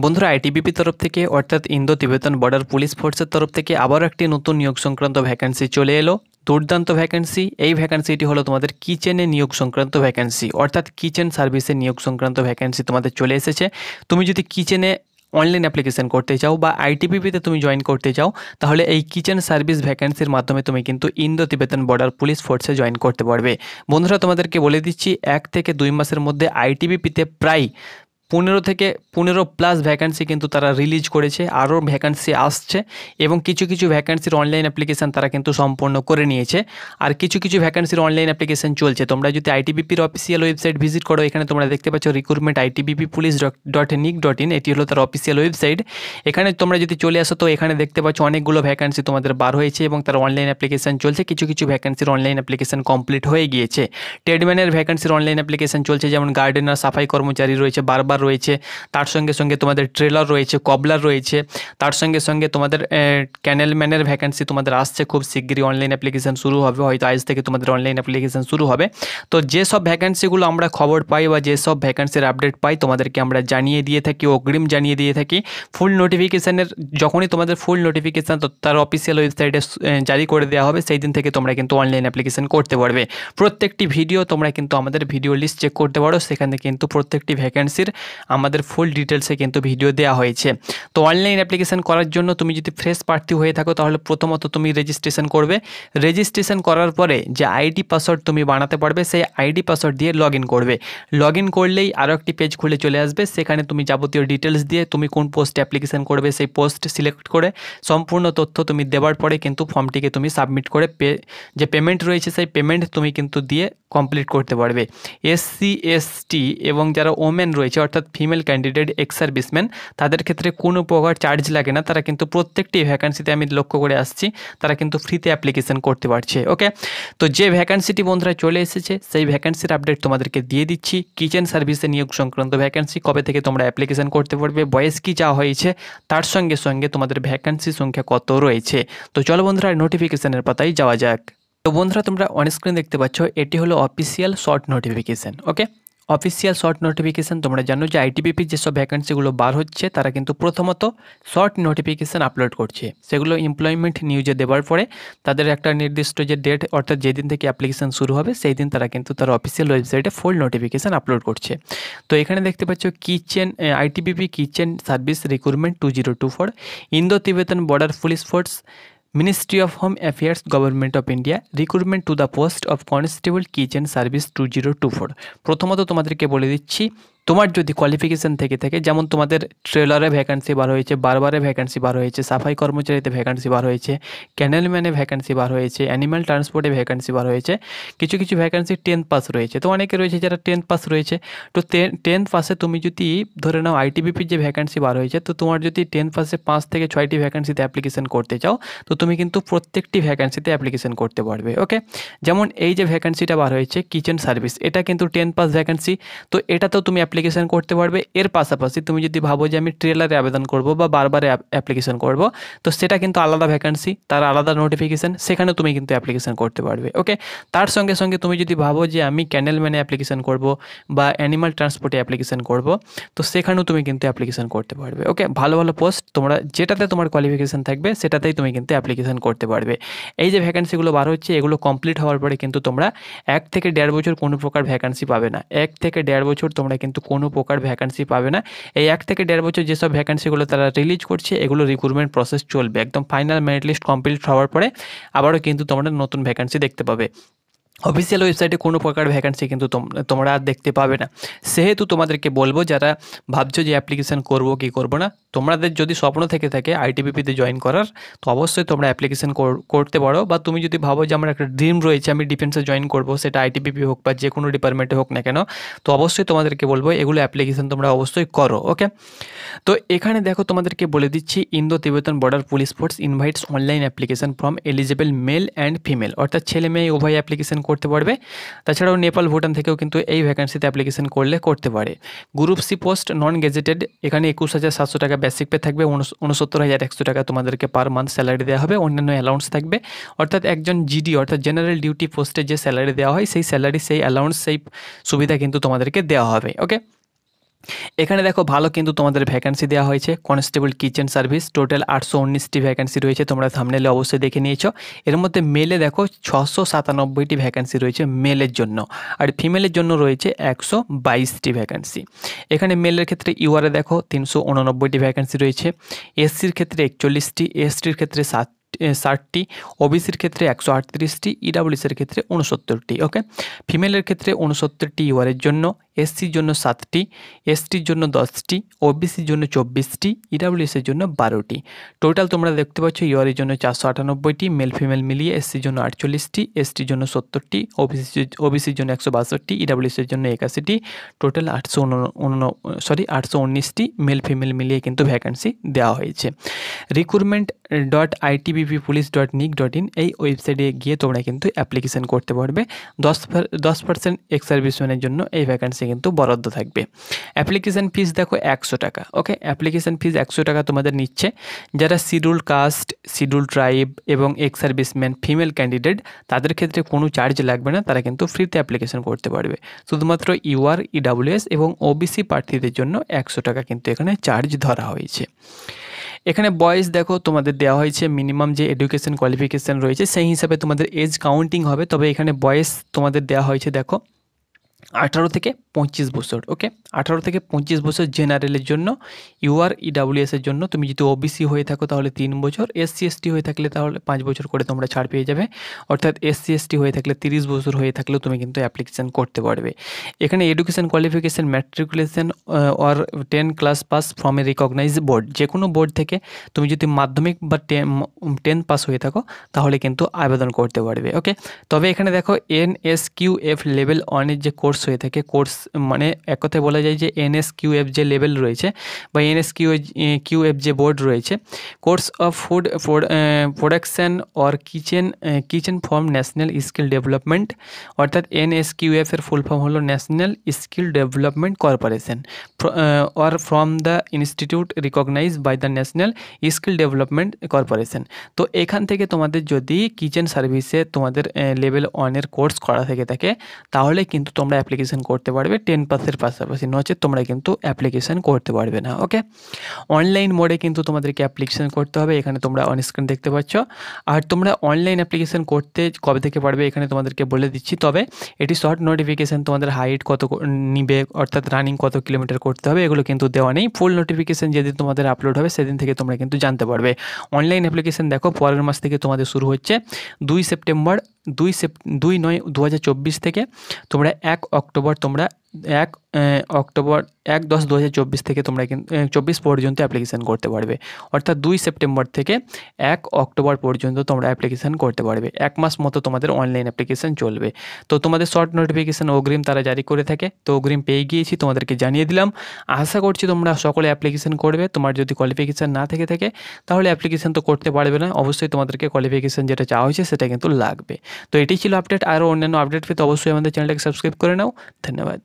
বন্ধুরা আইটিবিপি তরফ থেকে অর্থাৎ ইন্দো তিবেতান বর্ডার পুলিশ ফোর্সের তরফ থেকে আবারও একটি নতুন নিয়োগ সংক্রান্ত ভ্যাকেন্সি চলে এলো। দুর্দান্ত ভ্যাকেন্সি। এই ভ্যাকেন্সিটি হলো তোমাদের কিচেনে নিয়োগ সংক্রান্ত ভ্যাকেন্সি, অর্থাৎ কিচেন সার্ভিসে নিয়োগ সংক্রান্ত ভ্যাকেন্সি তোমাদের চলে এসেছে। তুমি যদি কিচেনে অনলাইন অ্যাপ্লিকেশন করতে চাও বা আইটিবিপিতে তুমি জয়েন করতে চাও, তাহলে এই কিচেন সার্ভিস ভ্যাকেন্সির মাধ্যমে তুমি কিন্তু ইন্দো তিবেতান বর্ডার পুলিশ ফোর্সে জয়েন করতে পারবে। বন্ধুরা তোমাদেরকে বলে দিচ্ছি, 1 থেকে 2 মাসের মধ্যে আইটিবিপিতে প্রায় 15 থেকে 15+ ভ্যাকেন্সি কিন্তু তারা রিলিজ করেছে, আরও ভ্যাকেন্সি আসছে এবং কিছু কিছু ভ্যাকেন্সির অনলাইন অ্যাপ্লিকেশান তারা কিন্তু সম্পূর্ণ করে নিয়েছে, আর কিছু কিছু ভ্যাকেন্সির অনলাইন অ্যাপ্লিকেশান চলছে। তোমরা যদি আইটিবিপির অফিসিয়াল ওয়েবসাইট ভিজিট করো, এখানে তোমরা দেখতে পাচ্ছ রিক্রুটমেন্ট itbppolice.nic.in, এটি হলো তার অফিসিয়াল ওয়েবসাইট। এখানে তোমরা যদি চলে আসো তো এখানে দেখতে পাচ্ছ অনেকগুলো ভ্যাকেন্সি তোমাদের বার হয়েছে এবং তার অনলাইন অ্যাপ্লিকেশান চলছে। কিছু কিছু ভ্যাকেন্সির অনলাইন অ্যাপ্লিকেশান কমপ্লিট হয়ে গিয়েছে। ট্রেডম্যানের ভ্যাকেন্সির অনলাইন অ্যাপ্লিকেশান চলছে, যেমন গার্ডেনার, সাফাই কর্মচারী রয়েছে, বারবার রয়েছে। তার সঙ্গে সঙ্গে তোমাদের ট্রেলার রয়েছে, কবলার রয়েছে। তার সঙ্গে সঙ্গে তোমাদের ক্যানেলম্যানের ভ্যাকেন্সি তোমাদের আসছে খুব শিগগিরই। অনলাইন অ্যাপ্লিকেশান শুরু হবে, হয়তো আজ থেকে তোমাদের অনলাইন অ্যাপ্লিকেশান শুরু হবে। তো যেসব ভ্যাকেন্সিগুলো আমরা খবর পাই বা যেসব ভ্যাকেন্সির আপডেট পাই তোমাদেরকে আমরা জানিয়ে দিয়ে থাকি, অগ্রিম জানিয়ে দিয়ে থাকি। ফুল নোটিফিকেশানের যখনই তোমাদের ফুল নোটিফিকেশান তার অফিসিয়াল ওয়েবসাইটে জারি করে দেওয়া হবে, সেই দিন থেকে তোমরা কিন্তু অনলাইন অ্যাপ্লিকেশান করতে পারবে। প্রত্যেকটি ভিডিও তোমরা কিন্তু আমাদের ভিডিও লিস্ট চেক করতে পারো, সেখানে কিন্তু প্রত্যেকটি ভ্যাকেন্সির আমাদের ফুল ডিটেলসে কিন্তু ভিডিও দেওয়া হয়েছে। তো অনলাইন অ্যাপ্লিকেশান করার জন্য তুমি যদি ফ্রেশ প্রার্থী হয়ে থাকো, তাহলে প্রথমত তুমি রেজিস্ট্রেশন করবে। রেজিস্ট্রেশন করার পরে যে আইডি পাসওয়ার্ড তুমি বানাতে পারবে, সেই আইডি পাসওয়ার্ড দিয়ে লগ ইন করবে। লগ ইন করলেই আরও একটি পেজ খুলে চলে আসবে, সেখানে তুমি যাবতীয় ডিটেলস দিয়ে তুমি কোন পোস্টে অ্যাপ্লিকেশান করবে সেই পোস্ট সিলেক্ট করে সম্পূর্ণ তথ্য তুমি দেওয়ার পরে কিন্তু ফর্মটিকে তুমি সাবমিট করে যে পেমেন্ট রয়েছে সেই পেমেন্ট তুমি কিন্তু দিয়ে কমপ্লিট করতে পারবে। SC ST এবং যারা ওমেন রয়েছে অর্থাৎ ফিমেল ক্যান্ডিডেট এক্স সার্ভিসম্যান, তাদের ক্ষেত্রে কোনো প্রকার চার্জ লাগে না। তারা কিন্তু প্রত্যেকটি ভ্যাকেন্সিতে আমি লক্ষ্য করে আসছি তারা কিন্তু ফ্রিতে অ্যাপ্লিকেশান করতে পারছে। ওকে, তো যে ভ্যাকেন্সিটি বন্ধুরা চলে এসেছে সেই ভ্যাকেন্সির আপডেট তোমাদেরকে দিয়ে দিচ্ছি। কিচেন সার্ভিসে নিয়োগ সংক্রান্ত ভ্যাকেন্সি, কবে থেকে তোমরা অ্যাপ্লিকেশান করতে পারবে, বয়স কী চাওয়া হয়েছে, তার সঙ্গে সঙ্গে তোমাদের ভ্যাকেন্সি সংখ্যা কত রয়েছে। তো চলো বন্ধুরা নোটিফিকেশানের পাতায় যাওয়া যাক। তো বন্ধুরা তোমরা অনস্ক্রিন দেখতে পাচ্ছ, এটি হলো অফিসিয়াল শর্ট নোটিফিকেশান। ওকে, অফিসিয়াল শর্ট নোটিফিকেশান। তোমরা জানো যে আইটিবিপির যেসব ভ্যাকেন্সিগুলো বার হচ্ছে তারা কিন্তু প্রথমত শর্ট নোটিফিকেশান আপলোড করছে, সেগুলো এমপ্লয়মেন্ট নিউজে দেওয়ার পরে তাদের একটা নির্দিষ্ট যে ডেট অর্থাৎ যেদিন থেকে অ্যাপ্লিকেশান শুরু হবে সেই দিন তারা কিন্তু তার অফিসিয়াল ওয়েবসাইটে ফুল নোটিফিকেশান আপলোড করছে। তো এখানে দেখতে পাচ্ছ kitchen ITBP kitchen service recruitment 2024 Indo Tibetan border police force, ministry of home affairs, government of India, recruitment to the post of constable kitchen service 2024। প্রথমত তোমাদেরকে বলে দিচ্ছি, তোমার যদি কোয়ালিফিকেশান থেকে থাকে, যেমন তোমাদের ট্রেলারে ভ্যাকেন্সি বার হয়েছে, বারবারে ভ্যাকেন্সি বার হয়েছে, সাফাই কর্মচারীতে ভ্যাকেন্সি বার হয়েছে, ক্যানেলম্যানে ভ্যাকেন্সি বার হয়েছে, অ্যানিম্যাল ট্রান্সপোর্টে ভ্যাকেন্সি বার হয়েছে, কিছু কিছু ভ্যাকেন্সি 10th পাস রয়েছে। তো অনেকে রয়েছে যারা 10th পাস রয়েছে। তো 10th পাসে তুমি যদি ধরে নাও আইটিবিপির যে ভ্যাকেন্সি বার হয়েছে, তো তোমার যদি 10th পাসে 5 থেকে 6টি ভ্যাকেন্সিতে অ্যাপ্লিকেশান করতে চাও, তো তুমি কিন্তু প্রত্যেকটি ভ্যাকেন্সিতে অ্যাপ্লিকেশান করতে পারবে। ওকে, যেমন এই যে ভ্যাকেন্সিটা বার হয়েছে কিচেন সার্ভিস, এটা কিন্তু 10th পাস ভ্যাকেন্সি, তো এটাতেও তুমি অ্যাপ্লিকেশান করতে পারবে। এর পাশাপাশি তুমি যদি ভাবো যে আমি ট্রেলারে আবেদন করব বা বারবারে অ্যাপ্লিকেশান করব, তো সেটা কিন্তু আলাদা ভ্যাকেন্সি, তার আলাদা নোটিফিকেশান, সেখানে তুমি কিন্তু অ্যাপ্লিকেশান করতে পারবে। ওকে, তার সঙ্গে সঙ্গে তুমি যদি ভাবো যে আমি ক্যানেলম্যানে অ্যাপ্লিকেশান করব বা অ্যানিমাল ট্রান্সপোর্টে অ্যাপ্লিকেশান করব, তো সেখানেও তুমি কিন্তু অ্যাপ্লিকেশান করতে পারবে। ওকে, ভালো ভালো পোস্ট তোমরা যেটাতে তোমার কোয়ালিফিকেশান থাকবে সেটাতেই তুমি কিন্তু অ্যাপ্লিকেশান করতে পারবে। এই যে ভ্যাকেন্সিগুলো বার হচ্ছে এগুলো কমপ্লিট হওয়ার পরে কিন্তু তোমরা 1 থেকে 1.5 বছর কোনো প্রকার ভ্যাকেন্সি পাবে না। 1 থেকে 1.5 বছর তোমরা কিন্তু কোনো প্রকার ভ্যাকেন্সি পাবে না। এই 1 থেকে 1.5 বছর যেসব ভ্যাকেন্সিগুলো তারা রিলিজ করছে, এগুলো রিক্রুটমেন্ট প্রসেস চলবে। একদম ফাইনাল মেরিট লিস্ট কমপ্লিট হওয়ার পরে আবারও কিন্তু তোমরা নতুন ভ্যাকেন্সি দেখতে পাবে। অফিসিয়াল ওয়েবসাইটে কোনো প্রকার ভ্যাকেন্সি কিন্তু তোমরা আর দেখতে পাবে না। সেহেতু তোমাদেরকে বলবো, যারা ভাবছো যে অ্যাপ্লিকেশান করবো কি করবো না, তোমাদের যদি স্বপ্ন থেকে থাকে আইটিবিপিতে জয়েন করার, তো অবশ্যই তোমরা অ্যাপ্লিকেশান করতে পারো। বা তুমি যদি ভাবো যে আমার একটা ড্রিম রয়েছে আমি ডিফেন্সে জয়েন করবো, সেটা আইটিবিপি হোক বা যে কোনো ডিপার্টমেন্টে হোক না কেন, তো অবশ্যই তোমাদেরকে বলবো এগুলো অ্যাপ্লিকেশান তোমরা অবশ্যই করো। ওকে, তো এখানে দেখো তোমাদেরকে বলে দিচ্ছি, Indo Tibetan border police force invites online application from eligible male and female, অর্থাৎ ছেলে মেয়ে উভয় অ্যাপ্লিকেশান করতে পারবে। তাছাড়াও নেপাল ভুটান থেকেও কিন্তু এই ভ্যাকেন্সিতে অ্যাপ্লিকেশান করতে পারে। Group C post non gazetted, এখানে 21,700 টাকা বেসিক পে থাকবে, 69,100 টাকা তোমাদেরকে পার মান্থ স্যালারি দেওয়া হবে, অন্যান্য অ্যালাউন্স থাকবে। অর্থাৎ একজন জিডি অর্থাৎ জেনারেল ডিউটি পোস্টে যে স্যালারি দেওয়া হয় সেই স্যালারি, সেই অ্যালাউন্স, সেই সুবিধা কিন্তু তোমাদেরকে দেওয়া হবে। ওকে, এখানে দেখো ভালো কিন্তু তোমাদের ভ্যাকেন্সি দেওয়া হয়েছে। কনস্টেবল কিচেন সার্ভিস টোটাল 819টি ভ্যাকেন্সি রয়েছে, তোমরা থাম্বনেলে অবশ্যই দেখে নিয়েছো। এর মধ্যে মেলে দেখো 697টি ভ্যাকেন্সি রয়েছে মেলের জন্য, আর ফিমেলের জন্য রয়েছে 122টি ভ্যাকেন্সি। এখানে মেলের ক্ষেত্রে ইউআরে দেখো 389টি ভ্যাকেন্সি রয়েছে, এসসির ক্ষেত্রে 41টি, এসটির ক্ষেত্রে 60টি, ওবিসির ক্ষেত্রে 138টি, ইডাব্লিউএসের ক্ষেত্রে 69টি। ওকে, ফিমেলের ক্ষেত্রে 69টি ইউআরের জন্য, এসসির জন্য 7টি, এসটির জন্য 10টি, ওবিসির জন্য 24টি, ইডাব্লিউএসের জন্য 12টি। টোটাল তোমরা দেখতে পাচ্ছ ইউআরের জন্য 498টি, মেল ফিমেল মিলিয়ে এসসির জন্য 48টি, এসটির জন্য 70টি, ওবিসির জন্য 162টি, ইডাব্লিউএসের জন্য 81টি, টোটাল 819টি মেল ফিমেল মিলিয়ে কিন্তু ভ্যাকেন্সি দেওয়া হয়েছে। recruitment.itbppolice.nic.in এই ওয়েবসাইটে গিয়ে তোমরা কিন্তু অ্যাপ্লিকেশন করতে পারবে। 10% এক্স সার্ভিসম্যানের জন্য এই ভ্যাকেন্সি কিন্তু বরাদ্দ থাকবে। অ্যাপ্লিকেশন ফিস দেখো 100 টাকা। ওকে, অ্যাপ্লিকেশন ফিস 100 টাকা তোমাদের নিচ্ছে। যারা শিডিউল কাস্ট, শিডিউল ট্রাইব এবং এক্স সার্ভিসম্যান ফিমেল ক্যান্ডিডেট, তাদের ক্ষেত্রে কোনো চার্জ লাগবে না, তারা কিন্তু ফ্রিতে অ্যাপ্লিকেশন করতে পারবে। শুধুমাত্র ইউআর, ইডাব্লিউএস এবং ওবিসি প্রার্থীদের জন্য 100 টাকা কিন্তু এখানে চার্জ ধরা হয়েছে। এখানে বয়স দেখো তোমাদের দেওয়া হয়েছে মিনিমাম যে এডুকেশন কোয়ালিফিকেশান রয়েছে সেই হিসাবে তোমাদের এজ কাউন্টিং হবে, তবে এখানে বয়স তোমাদের দেওয়া হয়েছে দেখো 18 থেকে 25 বছর। ওকে, 18 থেকে 25 বছর জেনারেলের জন্য, ইউআর, ইডাব্লিউএসের জন্য তুমি যদি ওবিসি হয়ে থাকো তাহলে 3 বছর, এসসি এসটি হয়ে থাকলে তাহলে 5 বছর করে তোমরা ছাড় পেয়ে যাবে। অর্থাৎ এসসি এসটি হয়ে থাকলে 30 বছর হয়ে থাকলেও তুমি কিন্তু অ্যাপ্লিকেশান করতে পারবে। এখানে education qualification matriculation or 10 class pass from a recognise board, যে কোনো বোর্ড থেকে তুমি যদি মাধ্যমিক বা 10 পাস হয়ে থাকো তাহলে কিন্তু আবেদন করতে পারবে। ওকে, তবে এখানে দেখো NSQF লেভেল 1 এর যে কোর্স হয়ে থাকে, কোর্স মানে এক কথায় বলা যায় যে NSQF যে লেভেল রয়েছে বা NSQF যে বোর্ড রয়েছে, course of food production or kitchen form national skill development, অর্থাৎ NSQF এর ফুল ফর্ম হলো national skill development corporation or from the institute recognise by the national skill development corporation. তো এখান থেকে তোমাদের যদি কিচেন সার্ভিসে তোমাদের লেভেল 1 এর কোর্স করা থেকে থাকে তাহলে কিন্তু তোমরা অ্যাপ্লিকেশন করতে পারবে 10 পাসের পাশাপাশি, নচেত তোমরা কিন্তু অ্যাপ্লিকেশন করতে পারবে না। ওকে, অনলাইন মোডে কিন্তু তোমাদেরকে অ্যাপ্লিকেশন করতে হবে, এখানে তোমরা অন স্ক্রিন দেখতে পাচ্ছ। আর তোমরা অনলাইন অ্যাপ্লিকেশন করতে কবে থেকে পারবে এখানে তোমাদেরকে বলে দিচ্ছি, তবে এটি শর্ট নোটিফিকেশান, তোমাদের হাইট কত নিবে অর্থাৎ রানিং কত কিলোমিটার করতে হবে এগুলো কিন্তু দেওয়া নেই। ফুল নোটিফিকেশান যেদিন তোমাদের আপলোড হবে সেদিন থেকে তোমরা কিন্তু জানতে পারবে। অনলাইন অ্যাপ্লিকেশন দেখো পরের মাস থেকে তোমাদের শুরু হচ্ছে 2/9/2024 থেকে তোমরা 1/10/2024 থেকে তোমরা কিন্তু 24 পর্যন্ত অ্যাপ্লিকেশান করতে পারবে। অর্থাৎ 2 সেপ্টেম্বর থেকে 1 অক্টোবর পর্যন্ত তোমরা অ্যাপ্লিকেশান করতে পারবে। 1 মাস মতো তোমাদের অনলাইন অ্যাপ্লিকেশান চলবে। তো তোমাদের শর্ট নোটিফিকেশান অগ্রিম তারা জারি করে থাকে, তো অগ্রিম পেয়ে গিয়েছি, তোমাদেরকে জানিয়ে দিলাম। আশা করছি তোমরা সকলে অ্যাপ্লিকেশান করবে। তোমার যদি কোয়ালিফিকেশান না থেকে থাকে তাহলে অ্যাপ্লিকেশান তো করতে পারবে না, অবশ্যই তোমাদেরকে কোয়ালিফিকেশান যেটা চাওয়া হয়েছে সেটা কিন্তু লাগবে। তো এটি ছিল আপডেট, আরও অন্যান্য আপডেট পেতে অবশ্যই আমাদের চ্যানেলটাকে সাবস্ক্রাইব করে নাও। ধন্যবাদ।